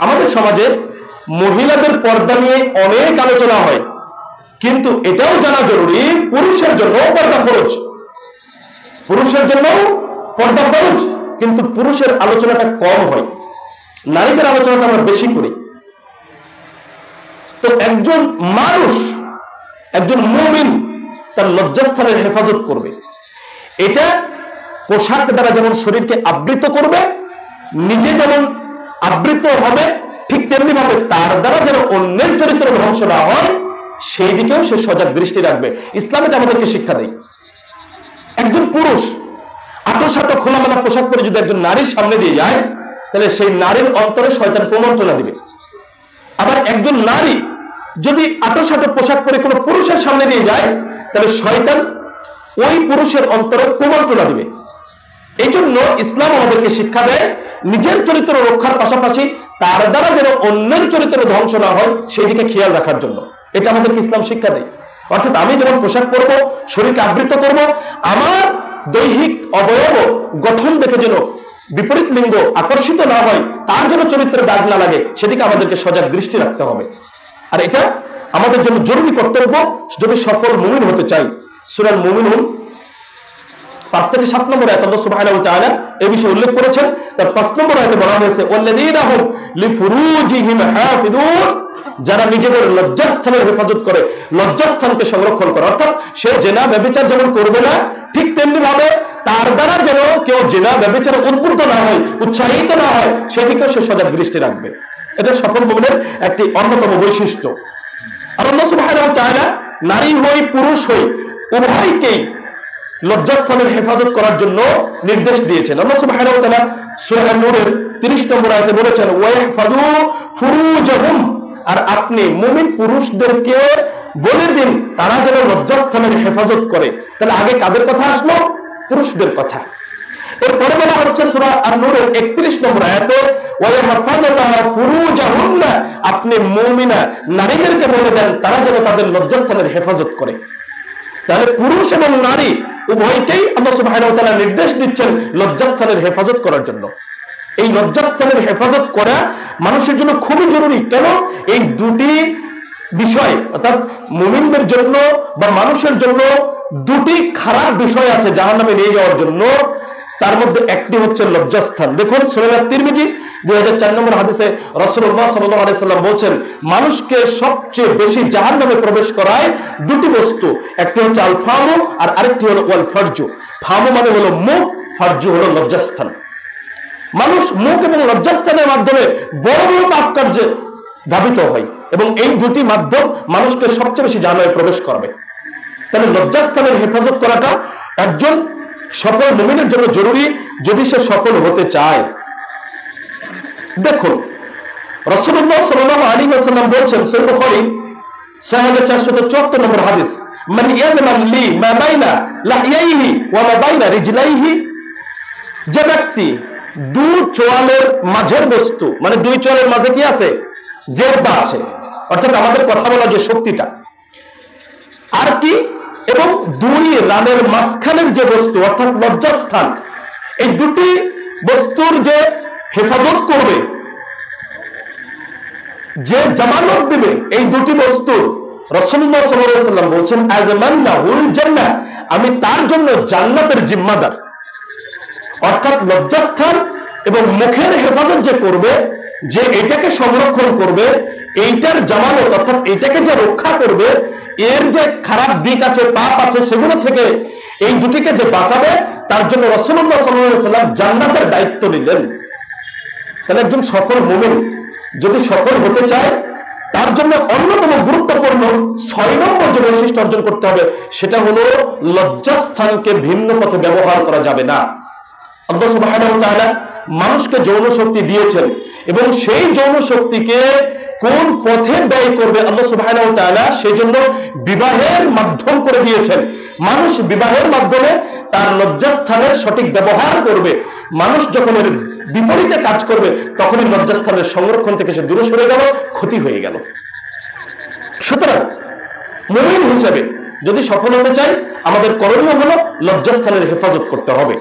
আমাদের সমাজে মহিলাদের পর্দা নিয়ে অনেক আলোচনা হয়, কিন্তু এটাও জানা জরুরি পুরুষের জন্য পর্দা ফরজ। পুরুষের জন্য পর্দা ফরজ, কিন্তু পুরুষের আলোচনাটা কম হয়, নারীদের আলোচনাটা আমরা বেশি করি। তো একজন মানুষ, একজন মুমিন তার লজ্জাস্থানের হেফাজত করবে। এটা পোশাক দ্বারা যেমন শরীরকে আবৃত করবে, নিজে যেমন আবৃত হবে, ঠিক তেমনি ভাবে তার দ্বারা যেন অন্যের চরিত্র ধ্বংস না হয় সেই দিকেও সে সজাগ দৃষ্টি রাখবে। ইসলাম এটা আমাদেরকে শিক্ষা দেয়। একজন পুরুষ আটোসাটো খোলামেলা পোশাক পরে যদি একজন নারীর সামনে দিয়ে যায়, তাহলে সেই নারীর অন্তরে শয়তান প্রমন্ত্রণা দিবে। আবার একজন নারী যদি আটোসাটো পোশাক পরে কোনো পুরুষের সামনে দিয়ে যায়, তাহলে শয়তান ওই পুরুষের অন্তরে কুমন্ত্রণা দিবে। এই জন্য ইসলাম আমাদেরকে শিক্ষা দেয় নিজের চরিত্র রক্ষার পাশাপাশি তার দ্বারা যেন অন্যের চরিত্র ধ্বংস না হয় সেই দিকে খেয়াল রাখার জন্য। এটা আমাদেরকে ইসলাম শিক্ষা দেয়। অর্থাৎ আমি যেমন পোশাক পরবো, শরীরকে আবৃত করব, আমার দৈহিক অবয়ব গঠন দেখে যেন বিপরীত লিঙ্গ আকর্ষিত না হয়, তার যেন চরিত্রের দাগ না লাগে, সেদিকে আমাদেরকে সজাগ দৃষ্টি রাখতে হবে। আর এটা আমাদের জন্য জরুরি কর্তব্য যদি সফল মুমিন হতে চাই। সূরা মুমিনুন 5 থেকে 7 নম্বর আয়াত আল্লাহ সুবহানাহু ওয়া তাআলা এই বিষয়ে উল্লেখ করেছেন। তার 5 নম্বর আয়াতে বলা হয়েছে ওয়াল্লাযীনা হুম লিফুরুজিহিম হাফিজুন, যারা নিজেদের লজ্জাস্থানের হেফাজত করে, লজ্জাস্থানকে সংরক্ষণ করে। অর্থাৎ সে জিনা ব্যভিচার যেমন করবে না, ঠিক তেমনি ভাবে তার দ্বারা যেন কেউ জিনা ব্যভিচারে উদ্বুদ্ধ না হয়, উৎসাহিত না হয়, সেদিকেও সে সজাগ দৃষ্টি রাখবে। এটা সফল মুমিনের একটি অন্যতম বৈশিষ্ট্য। আর আল্লাহ সুবহানাহু ওয়া তাআলা নারী হই পুরুষ হই উভয়কেই লজ্জাস্থানের হেফাজত করার জন্য নির্দেশ দিয়েছেন। আল্লাহ সুবহানাহু ওয়া তাআলা সূরা আন-নূরের 30 নম্বর আয়াতে বলেছেন ওয়াহফাযু ফুরুজাহুম, আর আপনি মুমিন পুরুষদেরকে বলে দিন তারা যেন লজ্জাস্থানের হেফাজত করে। তাহলে আগে কাদের কথা আসলো? পুরুষদের কথা। এরপরে বলা হচ্ছে সূরা আন-নূরের 31 নম্বর আয়াতে ওয়াহফাযনা ফুরুজাহুন্না, আপনি মুমিনা নারীদেরকে বলে দেন তারা যেন তাদের লজ্জাস্থানের হেফাজত করে। তাহলে পুরুষ এবং নারী উভয়কেই আল্লাহ সুবহানাহু ওয়া তাআলা নির্দেশ দিচ্ছেন লজ্জাস্থানের হেফাজত করার জন্য। এই লজ্জাস্থানের হেফাজত করা মানুষের জন্য খুবই জরুরি। কেন? এই দুটি বিষয়, অর্থাৎ মুমিনদের জন্য বা মানুষের জন্য দুটি খারাপ বিষয় আছে জাহান্নামে নিয়ে যাওয়ার জন্য। তার মধ্যে একটি হচ্ছে লজ্জাস্থান। দেখুন সুনান তিরমিজি 2004 নম্বর হাদিসে রাসূলুল্লাহ সাল্লাল্লাহু আলাইহি সাল্লাম বলেছেন মানুষকে সবচেয়ে বেশি জাহান্নামে প্রবেশ করায় দুটি বস্তু, একটি হচ্ছে আল ফামু আর আরেকটি হলো ওয়াল ফারজু। ফামু মানে হলো মুখ, ফারজু হলো লজ্জাস্থান। মানুষ মুখ এবং লজ্জাস্থানের মাধ্যমে বড় বড় পাপ কার্যে ধাবিত হয় এবং এই দুটি মাধ্যম মানুষকে সবচেয়ে বেশি জাহান্নামে প্রবেশ করবে। তাহলে লজ্জাস্থানের হেফাজত করাটা একজন সফল মুমিনের জন্য জরুরি যদি সে সফল হতে চায়। দেখুন রাসূলুল্লাহ সাল্লাল্লাহু আলাইহি ওয়াসাল্লাম বলেছেন সহিহ বুখারী 6474 নম্বর হাদিস মান ইয়াযমান লি মা বাইনা লাহইহি ওয়া মা বাইনা রিজলাইহি, যে ব্যক্তি দুই চোয়ালের মাঝের বস্তু, মানে দুই চোয়ালের মাঝে কি আছে? জিহ্বা আছে, অর্থাৎ আমাদের কথা বলার যে শক্তিটা, আর কি এবং দুই রানের মাঝখানের যে বস্তু অর্থাৎ লজ্জাস্থান, এই দুটি বস্তুর যে হেফাজত করবে, যে জামানত দিবে এই দুটি বস্তুর, রাসূলুল্লাহ সাল্লাল্লাহু আলাইহি ওয়াসাল্লাম বলেছেন আযমান্নাহুল জান্নাহ, আমি তার জন্য জান্নাতের জিম্মাদার। অর্থাৎ লজ্জাস্থান এবং মুখের হেফাজত যে করবে, যে এটাকে সংরক্ষণ করবে, এইটার জামানত অর্থাৎ এটাকে যে রক্ষা করবে, এর যে খারাপ দিক আছে, পাপ আছে, সেগুলো থেকে এই দুটিকে যে বাঁচাবে, তার জন্য রাসূলুল্লাহ সাল্লাল্লাহু আলাইহি ওয়াসাল্লাম জান্নাতের দায়িত্ব নিলেন। তাহলে একজন সফল মুমিন যদি সফল হতে চায়, তার জন্য অন্যতম গুরুত্বপূর্ণ 6 নম্বর যে বৈশিষ্ট্য অর্জন করতে হবে সেটা হলো লজ্জাস্থানকে ভিন্ন পথে ব্যবহার করা যাবে না। আল্লাহ সুবহানাহু ওয়া তাআলা মানুষকে যৌন শক্তি দিয়েছেন এবং সেই যৌন শক্তিকে কোন পথে ব্যয় করবে আল্লাহ সুবহানাহু ওয়া তাআলা সেজন্য বিবাহের মাধ্যম করে দিয়েছেন। মানুষ বিবাহের মাধ্যমে তার লজ্জাস্থানের সঠিক ব্যবহার করবে। মানুষ যখন এর বিপরীতে কাজ করবে তখনই লজ্জাস্থানের সংরক্ষণ থেকে সে দূরে সরে গেল, ক্ষতি হয়ে গেল। সুতরাং মুমিন হিসেবে যদি সফল হতে চাই, আমাদের করণীয় হলো লজ্জাস্থানের হেফাজত করতে হবে।